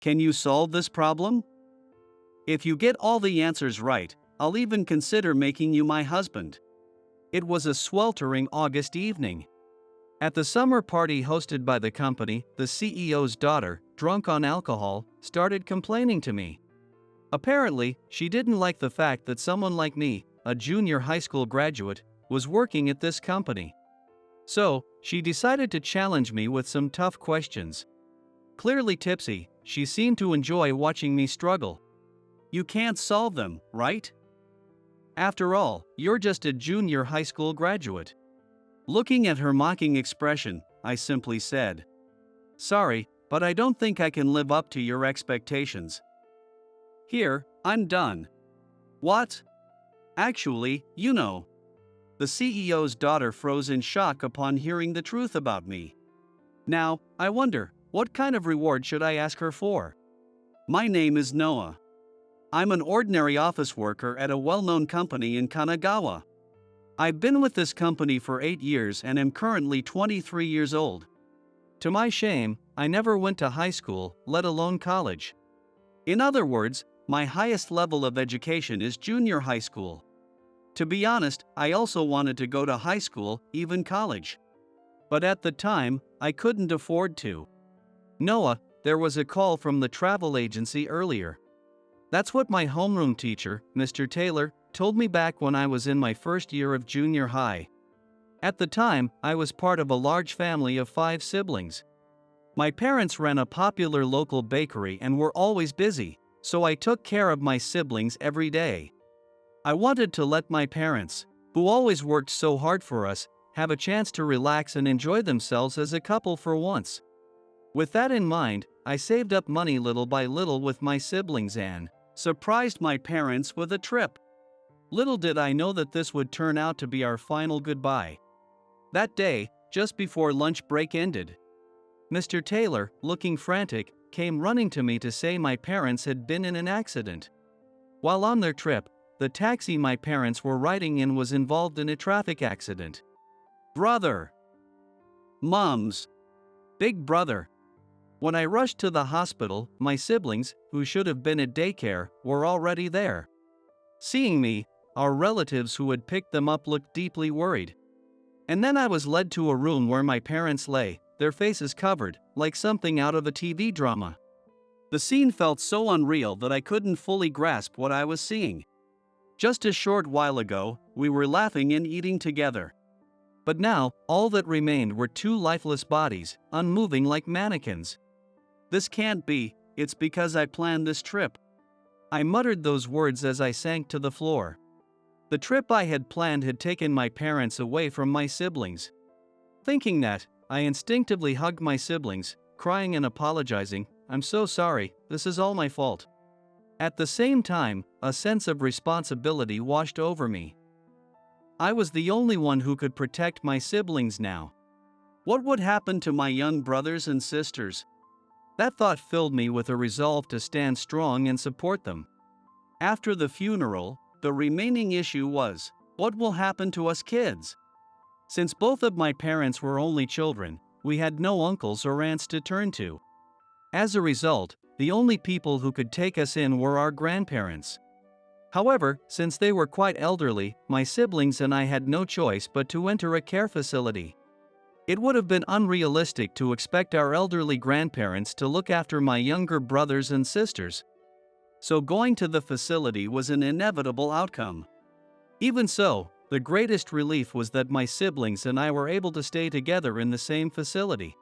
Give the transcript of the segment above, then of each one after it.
Can you solve this problem? If you get all the answers right, I'll even consider making you my husband. It was a sweltering August evening. At the summer party hosted by the company, the CEO's daughter, drunk on alcohol, started complaining to me. Apparently, she didn't like the fact that someone like me, a junior high school graduate, was working at this company. So, she decided to challenge me with some tough questions. Clearly tipsy, she seemed to enjoy watching me struggle. You can't solve them, right? After all, you're just a junior high school graduate. Looking at her mocking expression, I simply said, "Sorry, but I don't think I can live up to your expectations. Here, I'm done." What? Actually, you know. The CEO's daughter froze in shock upon hearing the truth about me. Now, I wonder, what kind of reward should I ask her for? My name is Noah. I'm an ordinary office worker at a well-known company in Kanagawa. I've been with this company for 8 years and am currently 23 years old. To my shame, I never went to high school, let alone college. In other words, my highest level of education is junior high school. To be honest, I also wanted to go to high school, even college. But at the time, I couldn't afford to. Noah, there was a call from the travel agency earlier. That's what my homeroom teacher, Mr. Taylor, told me back when I was in my first year of junior high. At the time, I was part of a large family of 5 siblings. My parents ran a popular local bakery and were always busy, so I took care of my siblings every day. I wanted to let my parents, who always worked so hard for us, have a chance to relax and enjoy themselves as a couple for once. With that in mind, I saved up money little by little with my siblings and surprised my parents with a trip. Little did I know that this would turn out to be our final goodbye. That day, just before lunch break ended, Mr. Taylor, looking frantic, came running to me to say my parents had been in an accident. While on their trip, the taxi my parents were riding in was involved in a traffic accident. Brother! Mom's big brother! When I rushed to the hospital, my siblings, who should have been at daycare, were already there. Seeing me, our relatives who had picked them up looked deeply worried. And then I was led to a room where my parents lay, their faces covered, like something out of a TV drama. The scene felt so unreal that I couldn't fully grasp what I was seeing. Just a short while ago, we were laughing and eating together. But now, all that remained were 2 lifeless bodies, unmoving like mannequins. This can't be, it's because I planned this trip. I muttered those words as I sank to the floor. The trip I had planned had taken my parents away from my siblings. Thinking that, I instinctively hugged my siblings, crying and apologizing, "I'm so sorry, this is all my fault." At the same time, a sense of responsibility washed over me. I was the only one who could protect my siblings now. What would happen to my young brothers and sisters? That thought filled me with a resolve to stand strong and support them. After the funeral, the remaining issue was, what will happen to us kids? Since both of my parents were only children, we had no uncles or aunts to turn to. As a result, the only people who could take us in were our grandparents. However, since they were quite elderly, my siblings and I had no choice but to enter a care facility. It would have been unrealistic to expect our elderly grandparents to look after my younger brothers and sisters. So going to the facility was an inevitable outcome. Even so, the greatest relief was that my siblings and I were able to stay together in the same facility.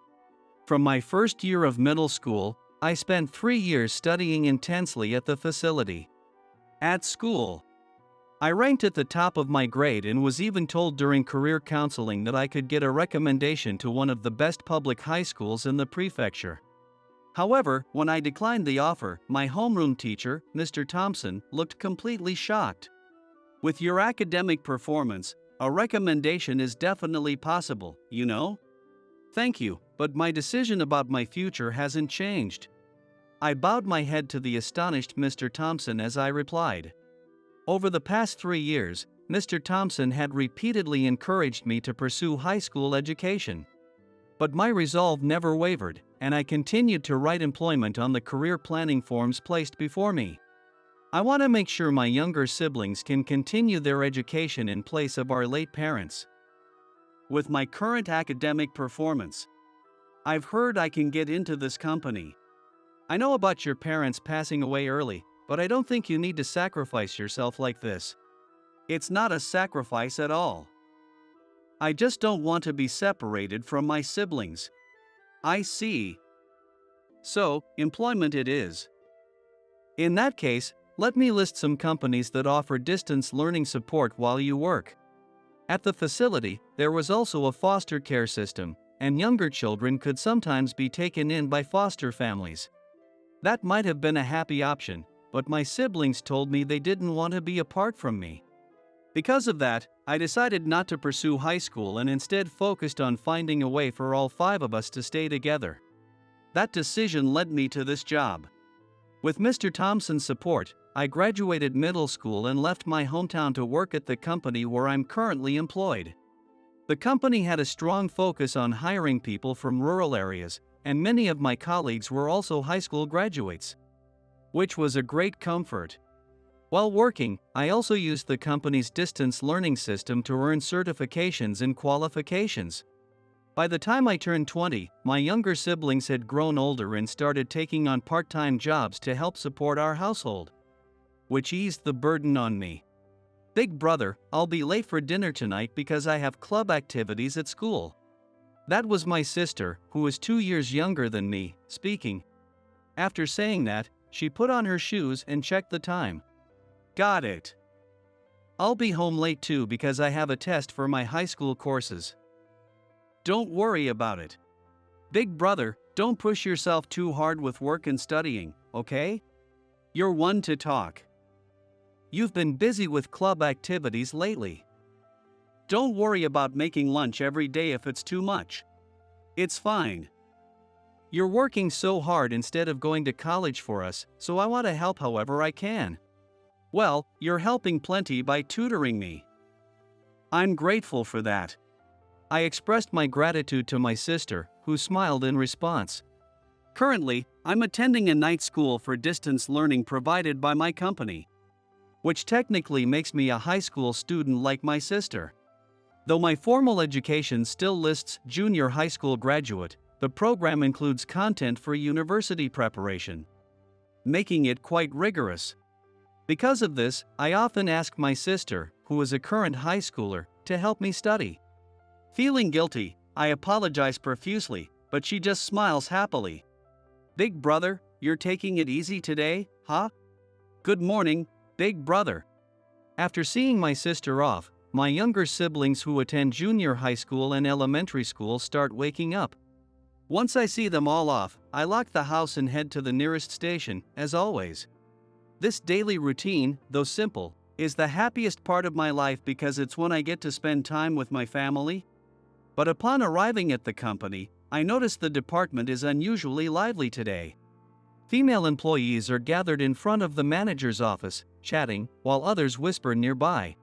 From my first year of middle school, I spent 3 years studying intensely at the facility. At school, I ranked at the top of my grade and was even told during career counseling that I could get a recommendation to one of the best public high schools in the prefecture. However, when I declined the offer, my homeroom teacher, Mr. Thompson, looked completely shocked. "With your academic performance, a recommendation is definitely possible, you know? Thank you, but my decision about my future hasn't changed." I bowed my head to the astonished Mr. Thompson as I replied. Over the past 3 years, Mr. Thompson had repeatedly encouraged me to pursue high school education. But my resolve never wavered, and I continued to write employment on the career planning forms placed before me. I want to make sure my younger siblings can continue their education in place of our late parents. With my current academic performance, I've heard I can get into this company. I know about your parents passing away early, but I don't think you need to sacrifice yourself like this. It's not a sacrifice at all. I just don't want to be separated from my siblings. I see. So, employment it is. In that case, let me list some companies that offer distance learning support while you work. At the facility, there was also a foster care system, and younger children could sometimes be taken in by foster families. That might have been a happy option, but my siblings told me they didn't want to be apart from me. Because of that, I decided not to pursue high school and instead focused on finding a way for all 5 of us to stay together. That decision led me to this job. With Mr. Thompson's support, I graduated middle school and left my hometown to work at the company where I'm currently employed. The company had a strong focus on hiring people from rural areas, and many of my colleagues were also high school graduates, which was a great comfort. While working, I also used the company's distance learning system to earn certifications and qualifications. By the time I turned 20, my younger siblings had grown older and started taking on part-time jobs to help support our household, which eased the burden on me. Big brother, I'll be late for dinner tonight because I have club activities at school. That was my sister, who is 2 years younger than me, speaking. After saying that, she put on her shoes and checked the time. Got it. I'll be home late too because I have a test for my high school courses. Don't worry about it. Big brother, don't push yourself too hard with work and studying, okay? You're one to talk. You've been busy with club activities lately. Don't worry about making lunch every day if it's too much. It's fine. You're working so hard instead of going to college for us, so I want to help however I can. Well, you're helping plenty by tutoring me. I'm grateful for that. I expressed my gratitude to my sister, who smiled in response. Currently, I'm attending a night school for distance learning provided by my company, which technically makes me a high school student like my sister. Though my formal education still lists junior high school graduate, the program includes content for university preparation, making it quite rigorous. Because of this, I often ask my sister, who is a current high schooler, to help me study. Feeling guilty, I apologize profusely, but she just smiles happily. Big brother, you're taking it easy today, huh? Good morning, big brother. After seeing my sister off, my younger siblings who attend junior high school and elementary school start waking up. Once I see them all off, I lock the house and head to the nearest station, as always. This daily routine, though simple, is the happiest part of my life because it's when I get to spend time with my family. But upon arriving at the company, I notice the department is unusually lively today. Female employees are gathered in front of the manager's office, chatting, while others whisper nearby.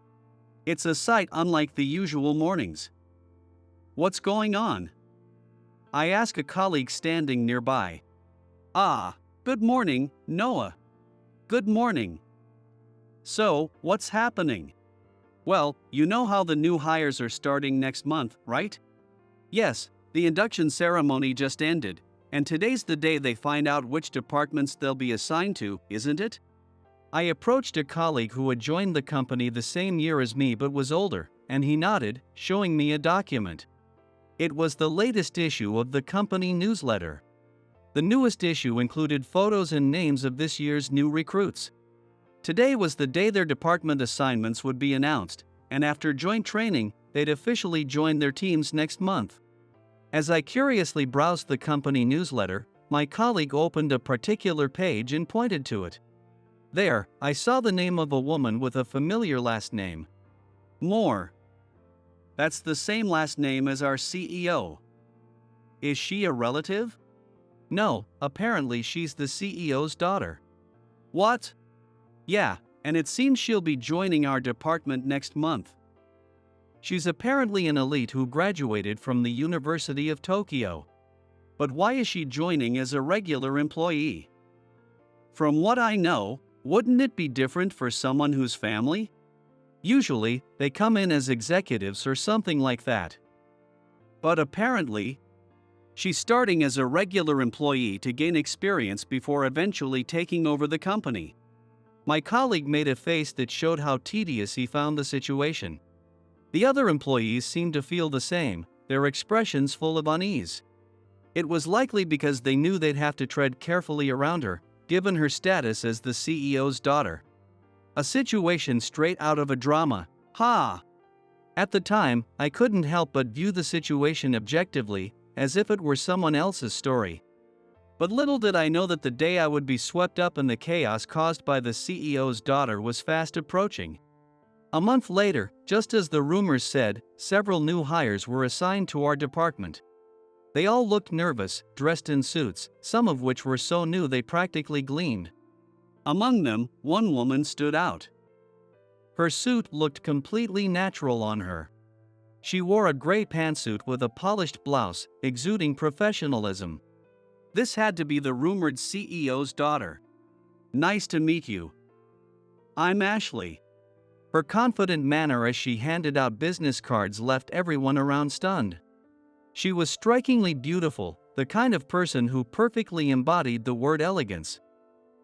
It's a sight unlike the usual mornings. What's going on? I ask a colleague standing nearby. Ah, good morning, Noah. Good morning. So, what's happening? Well, you know how the new hires are starting next month, right? Yes, the induction ceremony just ended, and today's the day they find out which departments they'll be assigned to, isn't it? I approached a colleague who had joined the company the same year as me but was older, and he nodded, showing me a document. It was the latest issue of the company newsletter. The newest issue included photos and names of this year's new recruits. Today was the day their department assignments would be announced, and after joint training, they'd officially join their teams next month. As I curiously browsed the company newsletter, my colleague opened a particular page and pointed to it. There, I saw the name of a woman with a familiar last name. Moore. That's the same last name as our CEO. Is she a relative? No, apparently she's the CEO's daughter. What? Yeah, and it seems she'll be joining our department next month. She's apparently an elite who graduated from the University of Tokyo. But why is she joining as a regular employee? From what I know, wouldn't it be different for someone whose family? Usually, they come in as executives or something like that. But apparently, she's starting as a regular employee to gain experience before eventually taking over the company. My colleague made a face that showed how tedious he found the situation. The other employees seemed to feel the same, their expressions full of unease. It was likely because they knew they'd have to tread carefully around her, given her status as the CEO's daughter. A situation straight out of a drama, ha! At the time, I couldn't help but view the situation objectively, as if it were someone else's story. But little did I know that the day I would be swept up in the chaos caused by the CEO's daughter was fast approaching. A month later, just as the rumors said, several new hires were assigned to our department. They all looked nervous, dressed in suits, some of which were so new they practically gleamed. Among them, one woman stood out. Her suit looked completely natural on her. She wore a gray pantsuit with a polished blouse, exuding professionalism. This had to be the rumored CEO's daughter. Nice to meet you. I'm Ashley. Her confident manner as she handed out business cards left everyone around stunned. She was strikingly beautiful, the kind of person who perfectly embodied the word elegance.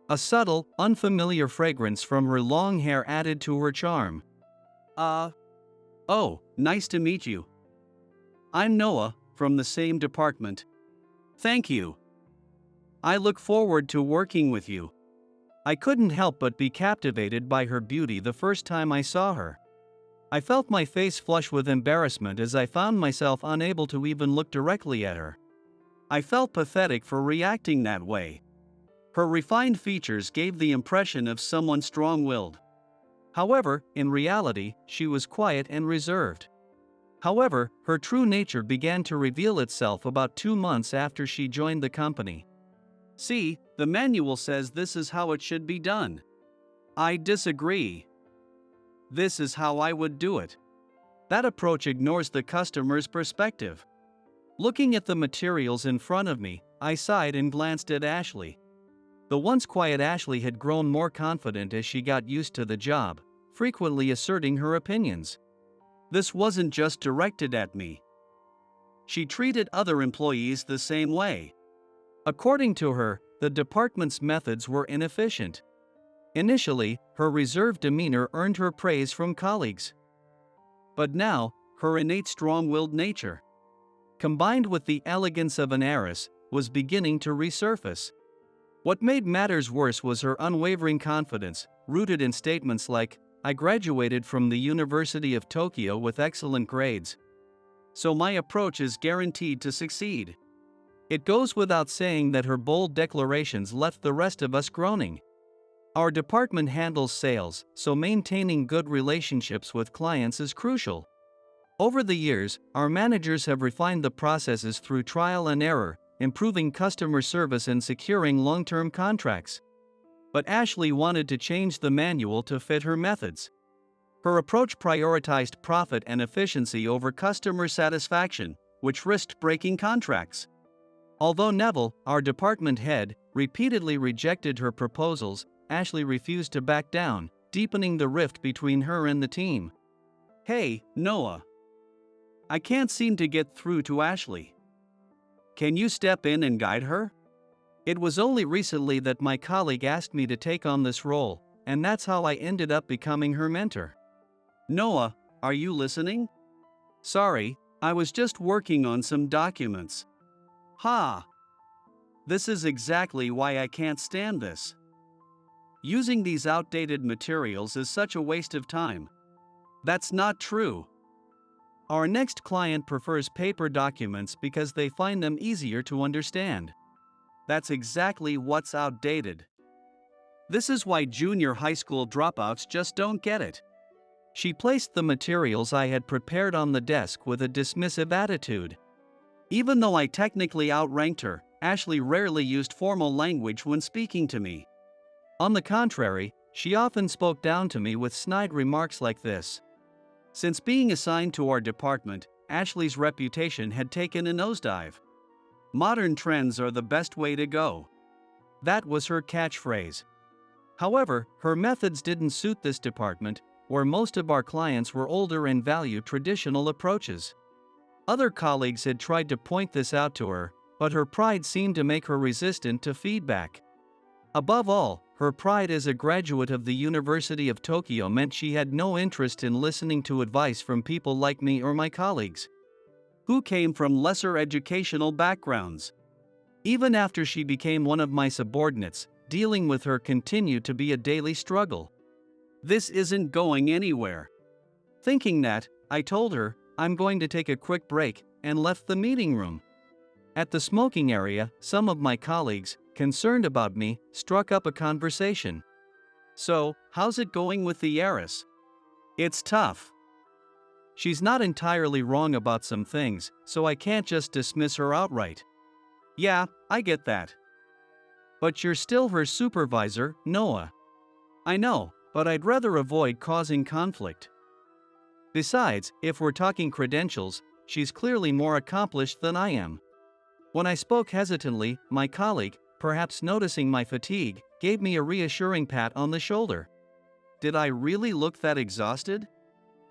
A subtle, unfamiliar fragrance from her long hair added to her charm. Oh, nice to meet you. I'm Noah, from the same department. Thank you. I look forward to working with you. I couldn't help but be captivated by her beauty the first time I saw her. I felt my face flush with embarrassment as I found myself unable to even look directly at her. I felt pathetic for reacting that way. Her refined features gave the impression of someone strong-willed. However, in reality, she was quiet and reserved. However, her true nature began to reveal itself about 2 months after she joined the company. See, the manual says this is how it should be done. I disagree. This is how I would do it. That approach ignores the customer's perspective. Looking at the materials in front of me, I sighed and glanced at Ashley. The once quiet Ashley had grown more confident as she got used to the job, frequently asserting her opinions. This wasn't just directed at me. She treated other employees the same way. According to her, the department's methods were inefficient. Initially, her reserved demeanor earned her praise from colleagues. But now, her innate strong-willed nature, combined with the elegance of an heiress, was beginning to resurface. What made matters worse was her unwavering confidence, rooted in statements like, "I graduated from the University of Tokyo with excellent grades, so my approach is guaranteed to succeed." It goes without saying that her bold declarations left the rest of us groaning. Our department handles sales, so maintaining good relationships with clients is crucial. Over the years, our managers have refined the processes through trial and error, improving customer service and securing long-term contracts. But Ashley wanted to change the manual to fit her methods. Her approach prioritized profit and efficiency over customer satisfaction, which risked breaking contracts. Although Neville, our department head, repeatedly rejected her proposals, Ashley refused to back down, deepening the rift between her and the team. Hey, Noah. I can't seem to get through to Ashley. Can you step in and guide her? It was only recently that my colleague asked me to take on this role, and that's how I ended up becoming her mentor. Noah, are you listening? Sorry, I was just working on some documents. Ha! This is exactly why I can't stand this. Using these outdated materials is such a waste of time. That's not true. Our next client prefers paper documents because they find them easier to understand. That's exactly what's outdated. This is why junior high school dropouts just don't get it. She placed the materials I had prepared on the desk with a dismissive attitude. Even though I technically outranked her, Ashley rarely used formal language when speaking to me. On the contrary, she often spoke down to me with snide remarks like this. Since being assigned to our department, Ashley's reputation had taken a nosedive. Modern trends are the best way to go. That was her catchphrase. However, her methods didn't suit this department, where most of our clients were older and valued traditional approaches. Other colleagues had tried to point this out to her, but her pride seemed to make her resistant to feedback. Above all, her pride as a graduate of the University of Tokyo meant she had no interest in listening to advice from people like me or my colleagues, who came from lesser educational backgrounds. Even after she became one of my subordinates, dealing with her continued to be a daily struggle. This isn't going anywhere. Thinking that, I told her, I'm going to take a quick break, and left the meeting room. At the smoking area, some of my colleagues, concerned about me, struck up a conversation. So, how's it going with the heiress? It's tough. She's not entirely wrong about some things, so I can't just dismiss her outright. Yeah, I get that. But you're still her supervisor, Noah. I know, but I'd rather avoid causing conflict. Besides, if we're talking credentials, she's clearly more accomplished than I am. When I spoke hesitantly, my colleague, perhaps noticing my fatigue, gave me a reassuring pat on the shoulder. Did I really look that exhausted?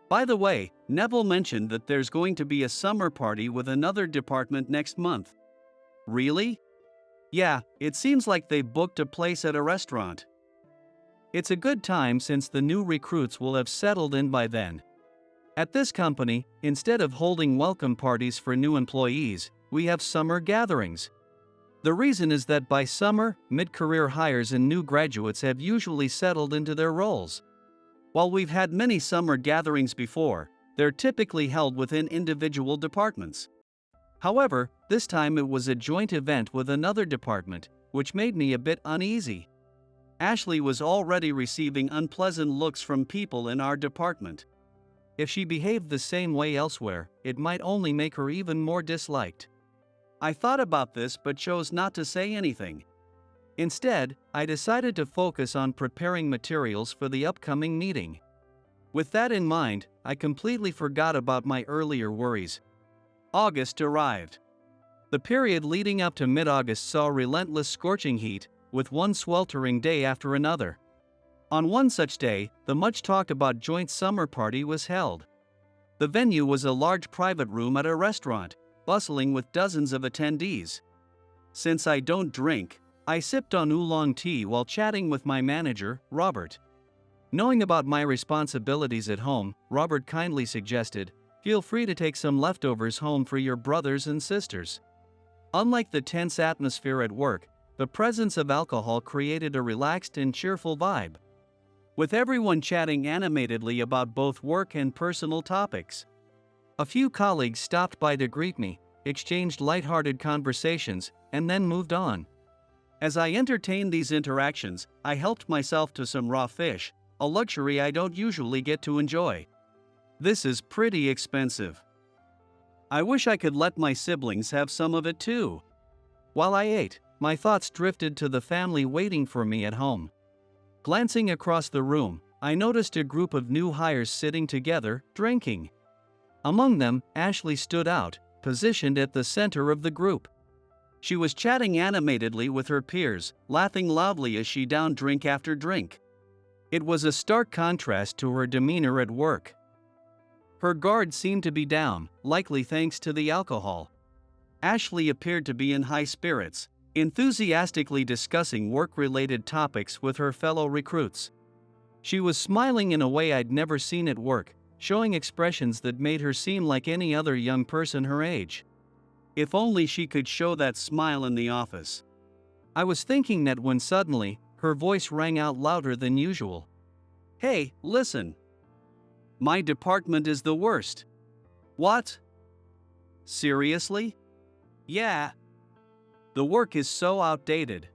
By the way, Neville mentioned that there's going to be a summer party with another department next month. Really? Yeah, it seems like they booked a place at a restaurant. It's a good time since the new recruits will have settled in by then. At this company, instead of holding welcome parties for new employees, we have summer gatherings. The reason is that by summer, mid-career hires and new graduates have usually settled into their roles. While we've had many summer gatherings before, they're typically held within individual departments. However, this time it was a joint event with another department, which made me a bit uneasy. Ashley was already receiving unpleasant looks from people in our department. If she behaved the same way elsewhere, it might only make her even more disliked. I thought about this but chose not to say anything. Instead, I decided to focus on preparing materials for the upcoming meeting. With that in mind, I completely forgot about my earlier worries. August arrived. The period leading up to mid-August saw relentless scorching heat, with one sweltering day after another. On one such day, the much-talked-about joint summer party was held. The venue was a large private room at a restaurant, bustling with dozens of attendees. Since I don't drink, I sipped on oolong tea while chatting with my manager, Robert. Knowing about my responsibilities at home, Robert kindly suggested, "Feel free to take some leftovers home for your brothers and sisters." Unlike the tense atmosphere at work, the presence of alcohol created a relaxed and cheerful vibe, with everyone chatting animatedly about both work and personal topics. A few colleagues stopped by to greet me, exchanged lighthearted conversations, and then moved on. As I entertained these interactions, I helped myself to some raw fish, a luxury I don't usually get to enjoy. This is pretty expensive. I wish I could let my siblings have some of it too. While I ate, my thoughts drifted to the family waiting for me at home. Glancing across the room, I noticed a group of new hires sitting together, drinking. Among them, Ashley stood out, positioned at the center of the group. She was chatting animatedly with her peers, laughing loudly as she downed drink after drink. It was a stark contrast to her demeanor at work. Her guard seemed to be down, likely thanks to the alcohol. Ashley appeared to be in high spirits, enthusiastically discussing work-related topics with her fellow recruits. She was smiling in a way I'd never seen at work, showing expressions that made her seem like any other young person her age. If only she could show that smile in the office. I was thinking that when suddenly, her voice rang out louder than usual. "Hey, listen. My department is the worst." "What? Seriously?" "Yeah. The work is so outdated.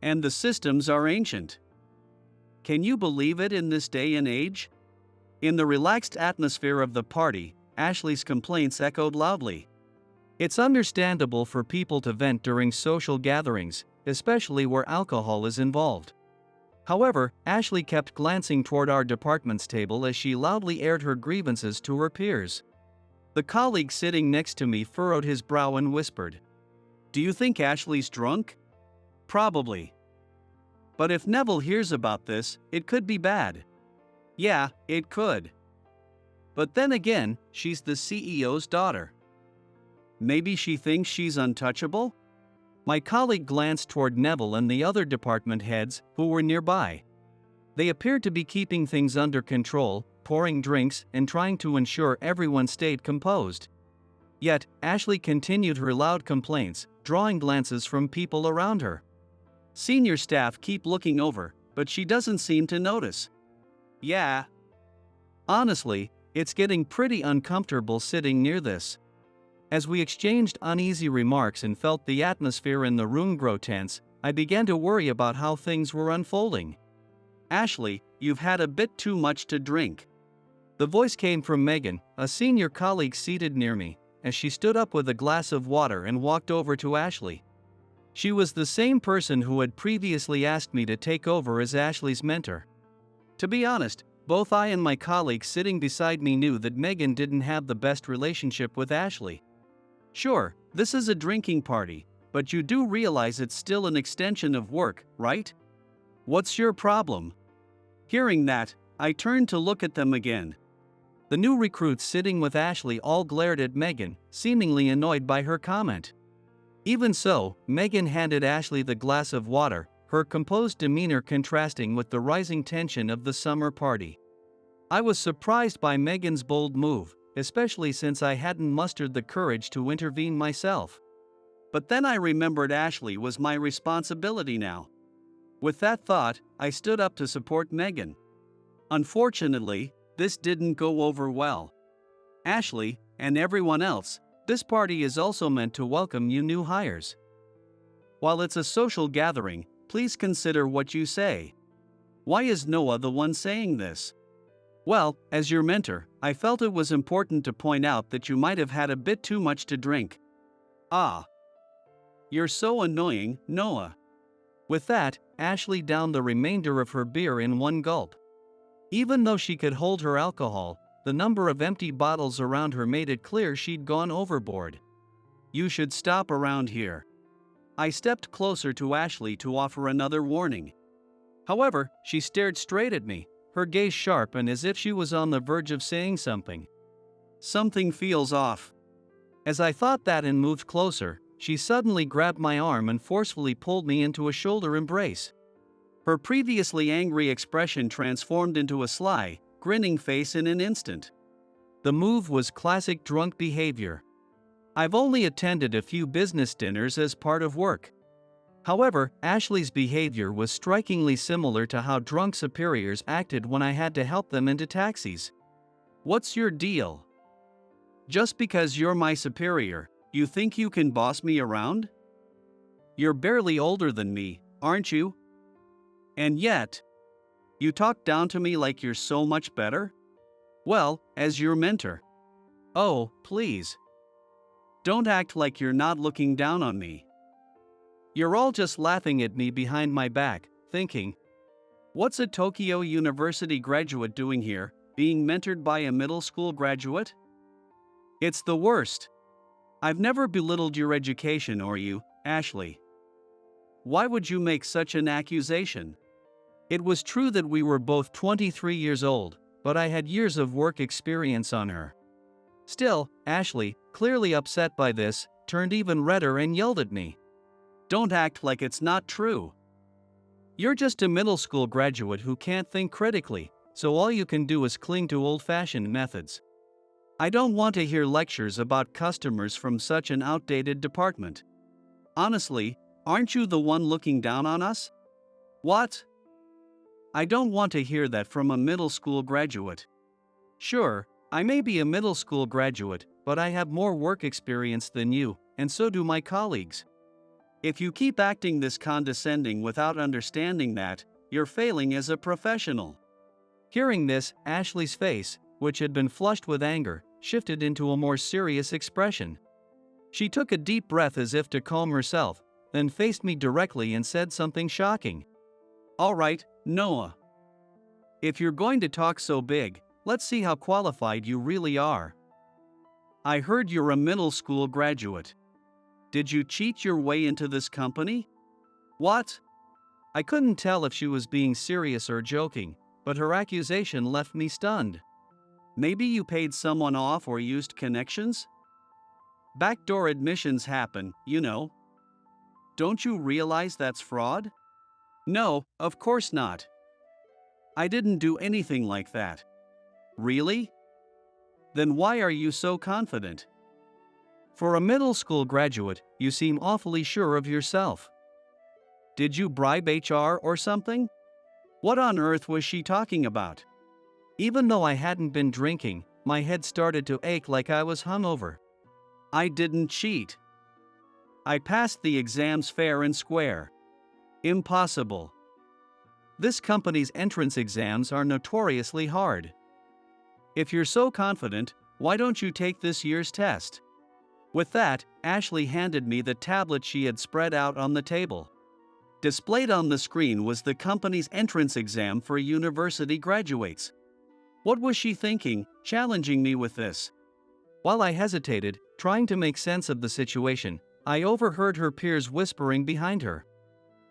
And the systems are ancient. Can you believe it in this day and age?" In the relaxed atmosphere of the party, Ashley's complaints echoed loudly. It's understandable for people to vent during social gatherings, especially where alcohol is involved. However, Ashley kept glancing toward our department's table as she loudly aired her grievances to her peers. The colleague sitting next to me furrowed his brow and whispered, Do you think Ashley's drunk? Probably. But if Neville hears about this, it could be bad. Yeah, it could. But then again, she's the CEO's daughter. Maybe she thinks she's untouchable? My colleague glanced toward Neville and the other department heads who were nearby. They appeared to be keeping things under control, pouring drinks, and trying to ensure everyone stayed composed. Yet, Ashley continued her loud complaints, drawing glances from people around her. Senior staff keep looking over, but she doesn't seem to notice. Yeah. Honestly, it's getting pretty uncomfortable sitting near this. As we exchanged uneasy remarks and felt the atmosphere in the room grow tense, I began to worry about how things were unfolding. Ashley, you've had a bit too much to drink. The voice came from Megan, a senior colleague seated near me, as she stood up with a glass of water and walked over to Ashley. She was the same person who had previously asked me to take over as Ashley's mentor. To be honest, both I and my colleague sitting beside me knew that Megan didn't have the best relationship with Ashley. Sure, this is a drinking party, but you do realize it's still an extension of work, right? What's your problem? Hearing that, I turned to look at them again. The new recruits sitting with Ashley all glared at Megan, seemingly annoyed by her comment. Even so, Megan handed Ashley the glass of water, her composed demeanor contrasting with the rising tension of the summer party. I was surprised by Megan's bold move, especially since I hadn't mustered the courage to intervene myself. But then I remembered Ashley was my responsibility now. With that thought, I stood up to support Megan. Unfortunately, this didn't go over well. Ashley, and everyone else, this party is also meant to welcome you new hires. While it's a social gathering, please consider what you say. Why is Noah the one saying this? Well, as your mentor, I felt it was important to point out that you might have had a bit too much to drink. Ah. You're so annoying, Noah. With that, Ashley downed the remainder of her beer in one gulp. Even though she could hold her alcohol, the number of empty bottles around her made it clear she'd gone overboard. You should stop around here. I stepped closer to Ashley to offer another warning. However, she stared straight at me, her gaze sharp and as if she was on the verge of saying something. Something feels off. As I thought that and moved closer, she suddenly grabbed my arm and forcefully pulled me into a shoulder embrace. Her previously angry expression transformed into a sly, grinning face in an instant. The move was classic drunk behavior. I've only attended a few business dinners as part of work. However, Ashley's behavior was strikingly similar to how drunk superiors acted when I had to help them into taxis. What's your deal? Just because you're my superior, you think you can boss me around? You're barely older than me, aren't you? And yet, you talk down to me like you're so much better? Well, as your mentor. Oh, please. Don't act like you're not looking down on me. You're all just laughing at me behind my back, thinking, what's a Tokyo University graduate doing here, being mentored by a middle school graduate? It's the worst. I've never belittled your education or you, Ashley. Why would you make such an accusation? It was true that we were both 23 years old, but I had years of work experience on her. Still, Ashley, clearly upset by this, turned even redder and yelled at me. Don't act like it's not true. You're just a middle school graduate who can't think critically, so all you can do is cling to old-fashioned methods. I don't want to hear lectures about customers from such an outdated department. Honestly, aren't you the one looking down on us? What? I don't want to hear that from a middle school graduate. Sure, I may be a middle school graduate, but I have more work experience than you, and so do my colleagues. If you keep acting this condescending without understanding that, you're failing as a professional. Hearing this, Ashley's face, which had been flushed with anger, shifted into a more serious expression. She took a deep breath as if to calm herself, then faced me directly and said something shocking. All right, Noah. If you're going to talk so big, let's see how qualified you really are. I heard you're a middle school graduate. Did you cheat your way into this company? What? I couldn't tell if she was being serious or joking, but her accusation left me stunned. Maybe you paid someone off or used connections? Backdoor admissions happen, you know. Don't you realize that's fraud? No, of course not. I didn't do anything like that. Really? Then why are you so confident? For a middle school graduate, you seem awfully sure of yourself. Did you bribe HR or something? What on earth was she talking about? Even though I hadn't been drinking, my head started to ache like I was hungover. I didn't cheat. I passed the exams fair and square. Impossible. This company's entrance exams are notoriously hard. If you're so confident, why don't you take this year's test? With that, Ashley handed me the tablet she had spread out on the table. Displayed on the screen was the company's entrance exam for university graduates. What was she thinking, challenging me with this? While I hesitated, trying to make sense of the situation, I overheard her peers whispering behind her.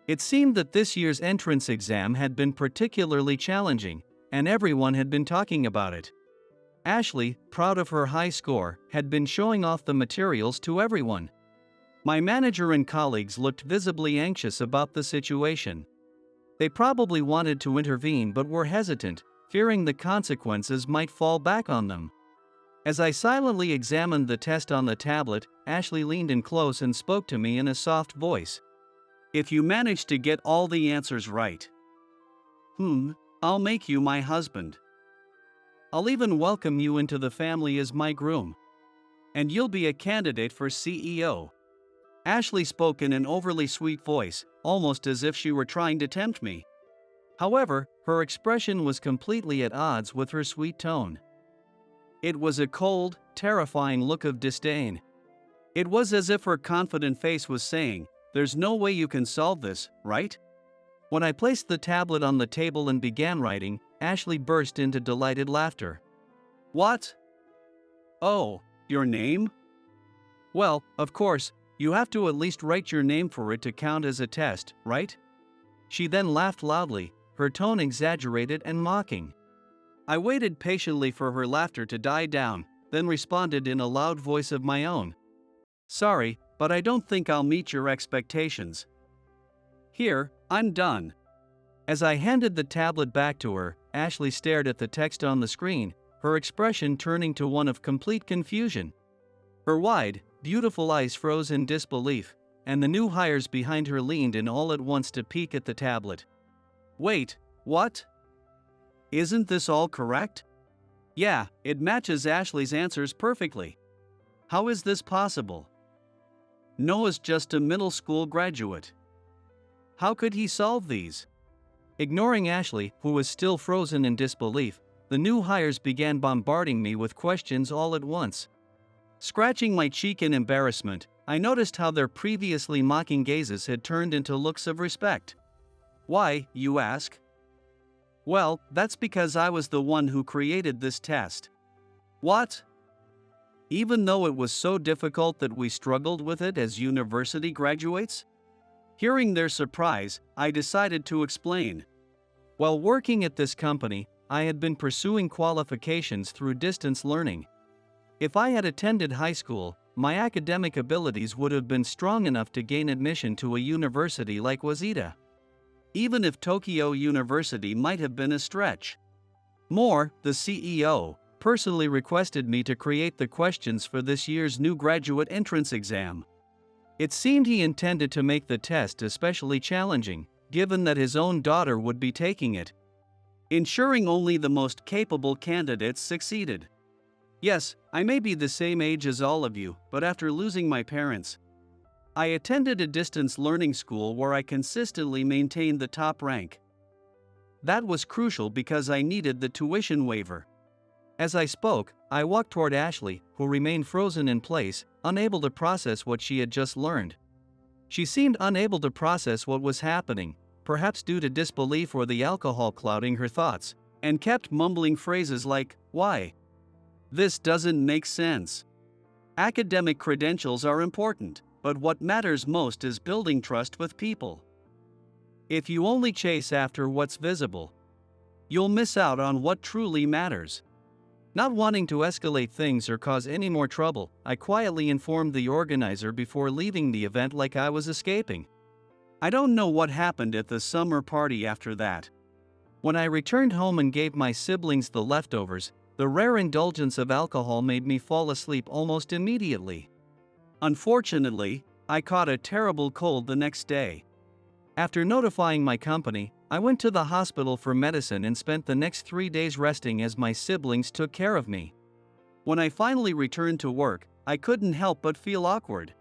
It seemed that this year's entrance exam had been particularly challenging, and everyone had been talking about it. Ashley, proud of her high score, had been showing off the materials to everyone. My manager and colleagues looked visibly anxious about the situation. They probably wanted to intervene but were hesitant, fearing the consequences might fall back on them. As I silently examined the test on the tablet, Ashley leaned in close and spoke to me in a soft voice. If you manage to get all the answers right, I'll make you my husband. I'll even welcome you into the family as my groom. And you'll be a candidate for CEO. Ashley spoke in an overly sweet voice, almost as if she were trying to tempt me. However, her expression was completely at odds with her sweet tone. It was a cold, terrifying look of disdain. It was as if her confident face was saying, "There's no way you can solve this, right?" When I placed the tablet on the table and began writing, Ashley burst into delighted laughter. What? Oh, your name? Well, of course, you have to at least write your name for it to count as a test, right? She then laughed loudly, her tone exaggerated and mocking. I waited patiently for her laughter to die down, then responded in a loud voice of my own. Sorry, but I don't think I'll meet your expectations. Here, I'm done. As I handed the tablet back to her, Ashley stared at the text on the screen, her expression turning to one of complete confusion. Her wide, beautiful eyes froze in disbelief, and the new hires behind her leaned in all at once to peek at the tablet. Wait, what? Isn't this all correct? Yeah, it matches Ashley's answers perfectly. How is this possible? Noah's just a middle school graduate. How could he solve these? Ignoring Ashley, who was still frozen in disbelief, the new hires began bombarding me with questions all at once. Scratching my cheek in embarrassment, I noticed how their previously mocking gazes had turned into looks of respect. Why, you ask? Well, that's because I was the one who created this test. What? Even though it was so difficult that we struggled with it as university graduates? Hearing their surprise, I decided to explain. While working at this company, I had been pursuing qualifications through distance learning. If I had attended high school, my academic abilities would have been strong enough to gain admission to a university like Waseda. Even if Tokyo University might have been a stretch. More, the CEO personally requested me to create the questions for this year's new graduate entrance exam. It seemed he intended to make the test especially challenging, given that his own daughter would be taking it, ensuring only the most capable candidates succeeded. Yes, I may be the same age as all of you, but after losing my parents, I attended a distance learning school where I consistently maintained the top rank. That was crucial because I needed the tuition waiver. As I spoke, I walked toward Ashley, who remained frozen in place, unable to process what she had just learned. She seemed unable to process what was happening, perhaps due to disbelief or the alcohol clouding her thoughts, and kept mumbling phrases like, "Why? This doesn't make sense. Academic credentials are important. but what matters most is building trust with people. If you only chase after what's visible, you'll miss out on what truly matters. Not wanting to escalate things or cause any more trouble, I quietly informed the organizer before leaving the event like I was escaping. I don't know what happened at the summer party after that. When I returned home and gave my siblings the leftovers, the rare indulgence of alcohol made me fall asleep almost immediately. Unfortunately, I caught a terrible cold the next day. After notifying my company, I went to the hospital for medicine and spent the next 3 days resting as my siblings took care of me. When I finally returned to work, I couldn't help but feel awkward.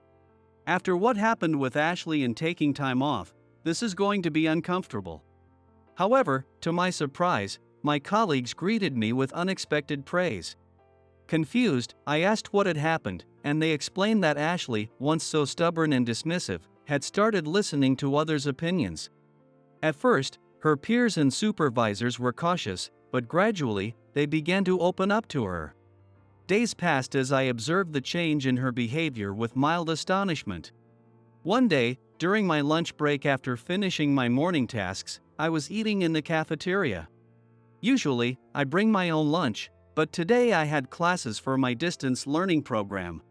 After what happened with Ashley and taking time off, this is going to be uncomfortable. However, to my surprise, my colleagues greeted me with unexpected praise. Confused, I asked what had happened, and they explained that Ashley, once so stubborn and dismissive, had started listening to others' opinions. At first, her peers and supervisors were cautious, but gradually, they began to open up to her. Days passed as I observed the change in her behavior with mild astonishment. One day, during my lunch break after finishing my morning tasks, I was eating in the cafeteria. Usually, I bring my own lunch, but today I had classes for my distance learning program.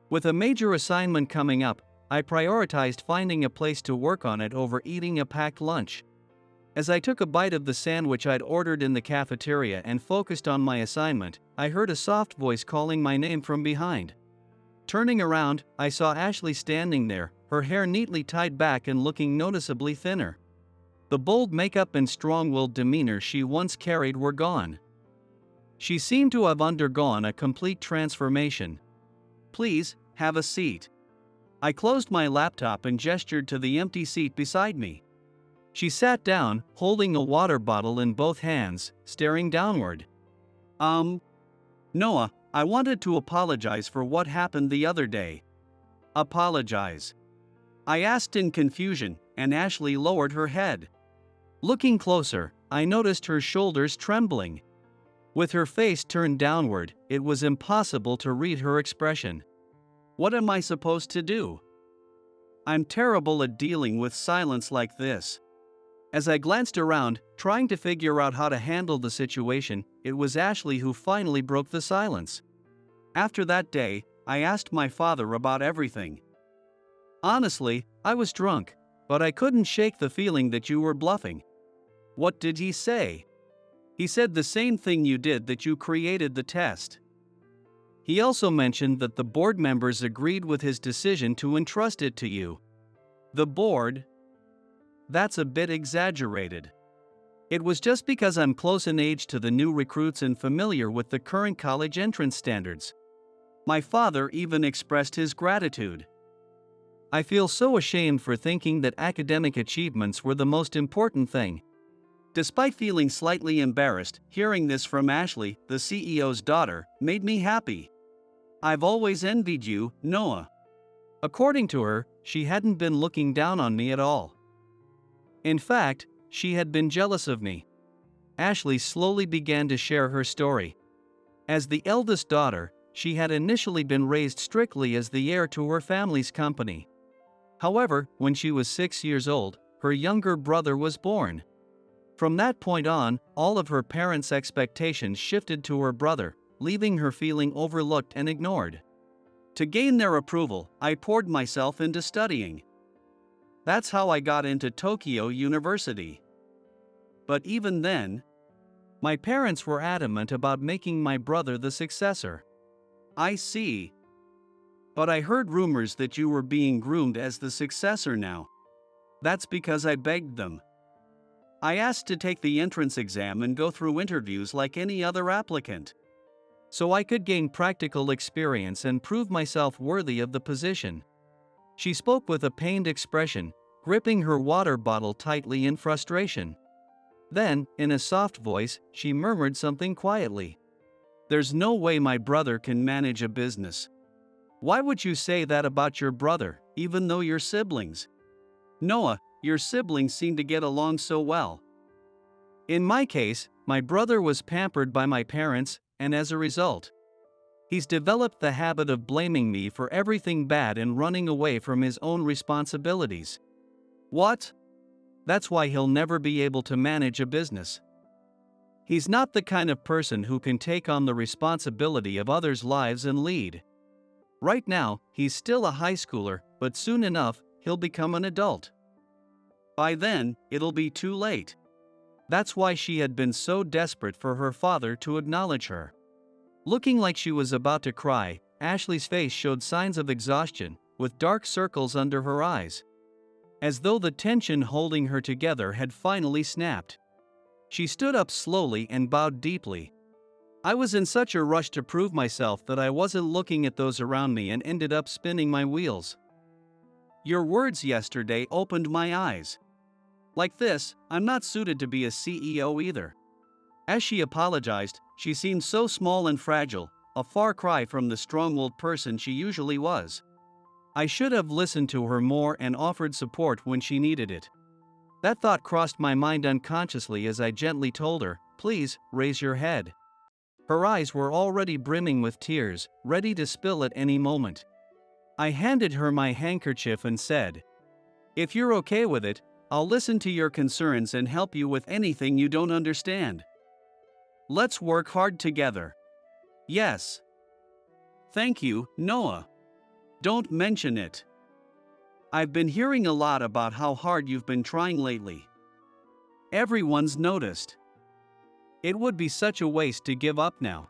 With a major assignment coming up, I prioritized finding a place to work on it over eating a packed lunch. As I took a bite of the sandwich I'd ordered in the cafeteria and focused on my assignment, I heard a soft voice calling my name from behind. Turning around, I saw Ashley standing there, her hair neatly tied back and looking noticeably thinner. The bold makeup and strong-willed demeanor she once carried were gone. She seemed to have undergone a complete transformation. "Please, have a seat." I closed my laptop and gestured to the empty seat beside me. She sat down, holding a water bottle in both hands, staring downward. Noah, I wanted to apologize for what happened the other day." "Apologize?" I asked in confusion, and Ashley lowered her head. Looking closer, I noticed her shoulders trembling. With her face turned downward, it was impossible to read her expression. What am I supposed to do? I'm terrible at dealing with silence like this. As I glanced around, trying to figure out how to handle the situation, it was Ashley who finally broke the silence. After that day, I asked my father about everything. "Honestly, I was drunk, but I couldn't shake the feeling that you were bluffing." "What did he say?" "He said the same thing you did, that you created the test. He also mentioned that the board members agreed with his decision to entrust it to you." "The board? That's a bit exaggerated. It was just because I'm close in age to the new recruits and familiar with the current college entrance standards. My father even expressed his gratitude." I feel so ashamed for thinking that academic achievements were the most important thing. Despite feeling slightly embarrassed, hearing this from Ashley, the CEO's daughter, made me happy. "I've always envied you, Noah." According to her, she hadn't been looking down on me at all. In fact, she had been jealous of me. Ashley slowly began to share her story. As the eldest daughter, she had initially been raised strictly as the heir to her family's company. However, when she was 6 years old, her younger brother was born. From that point on, all of her parents' expectations shifted to her brother, leaving her feeling overlooked and ignored. To gain their approval, I poured myself into studying. That's how I got into Tokyo University. But even then, my parents were adamant about making my brother the successor. "I see. But I heard rumors that you were being groomed as the successor now." "That's because I begged them. I asked to take the entrance exam and go through interviews like any other applicant, so I could gain practical experience and prove myself worthy of the position." She spoke with a pained expression, gripping her water bottle tightly in frustration. Then, in a soft voice, she murmured something quietly. "There's no way my brother can manage a business." "Why would you say that about your brother, even though you're siblings?" "Noah, your siblings seem to get along so well." "In my case, my brother was pampered by my parents, and as a result, He's developed the habit of blaming me for everything bad and running away from his own responsibilities. What? That's why he'll never be able to manage a business. He's not the kind of person who can take on the responsibility of others' lives and lead. Right now, he's still a high schooler, but soon enough, he'll become an adult. By then, it'll be too late. That's why she had been so desperate for her father to acknowledge her. Looking like she was about to cry, Ashley's face showed signs of exhaustion, with dark circles under her eyes. As though the tension holding her together had finally snapped. She stood up slowly and bowed deeply. I was in such a rush to prove myself that I wasn't looking at those around me and ended up spinning my wheels. Your words yesterday opened my eyes. Like this, I'm not suited to be a CEO either. As she apologized, she seemed so small and fragile, a far cry from the strong-willed person she usually was. I should have listened to her more and offered support when she needed it. That thought crossed my mind unconsciously as I gently told her, "Please, raise your head." Her eyes were already brimming with tears, ready to spill at any moment. I handed her my handkerchief and said, "If you're okay with it, I'll listen to your concerns and help you with anything you don't understand. Let's work hard together." "Yes." "Thank you, Noah. Don't mention it. I've been hearing a lot about how hard you've been trying lately. Everyone's noticed. It would be such a waste to give up now."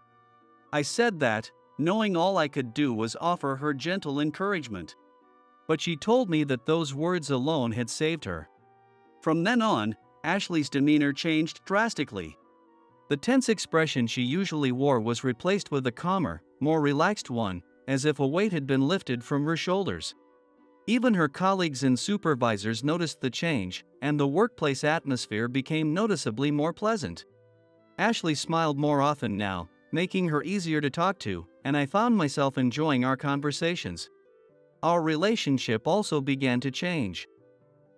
I said that, knowing all I could do was offer her gentle encouragement. But she told me that those words alone had saved her. From then on, Ashley's demeanor changed drastically. The tense expression she usually wore was replaced with a calmer, more relaxed one, as if a weight had been lifted from her shoulders. Even her colleagues and supervisors noticed the change, and the workplace atmosphere became noticeably more pleasant. Ashley smiled more often now, making her easier to talk to, and I found myself enjoying our conversations. Our relationship also began to change.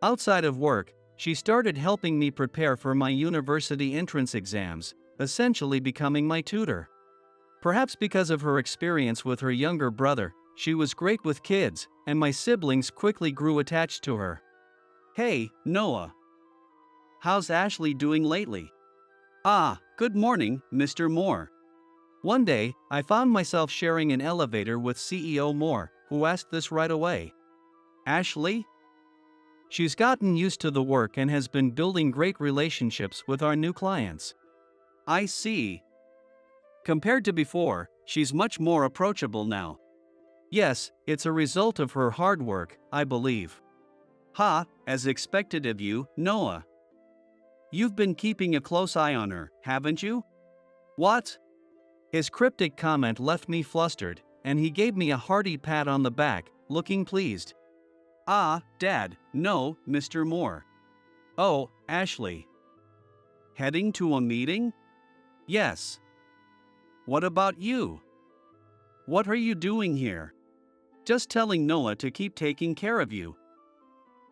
Outside of work, she started helping me prepare for my university entrance exams, essentially becoming my tutor. Perhaps because of her experience with her younger brother, she was great with kids, and my siblings quickly grew attached to her. "Hey, Noah. How's Ashley doing lately?" "Ah, good morning, Mr. Moore." One day, I found myself sharing an elevator with CEO Moore, who asked this right away. "Ashley?" "She's gotten used to the work and has been building great relationships with our new clients." "I see. Compared to before, she's much more approachable now." "Yes, it's a result of her hard work, I believe." "Ha, as expected of you, Noah. You've been keeping a close eye on her, haven't you?" "What?" His cryptic comment left me flustered, and he gave me a hearty pat on the back, looking pleased. "Ah, Dad, no, Mr. Moore." "Oh, Ashley. Heading to a meeting?" "Yes." "What about you? What are you doing here?" "Just telling Noah to keep taking care of you.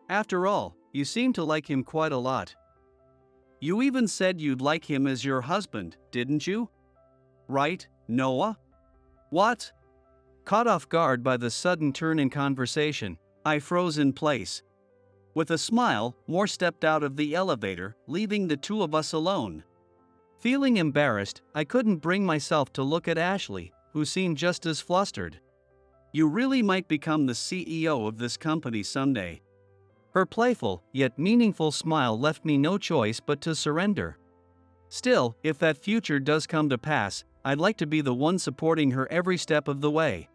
After all, you seem to like him quite a lot. You even said you'd like him as your husband, didn't you? Right, Noah?" "What?" Caught off guard by the sudden turn in conversation, I froze in place. With a smile, Moore stepped out of the elevator, leaving the two of us alone. Feeling embarrassed, I couldn't bring myself to look at Ashley, who seemed just as flustered. "You really might become the CEO of this company someday." Her playful, yet meaningful smile left me no choice but to surrender. Still, if that future does come to pass, I'd like to be the one supporting her every step of the way.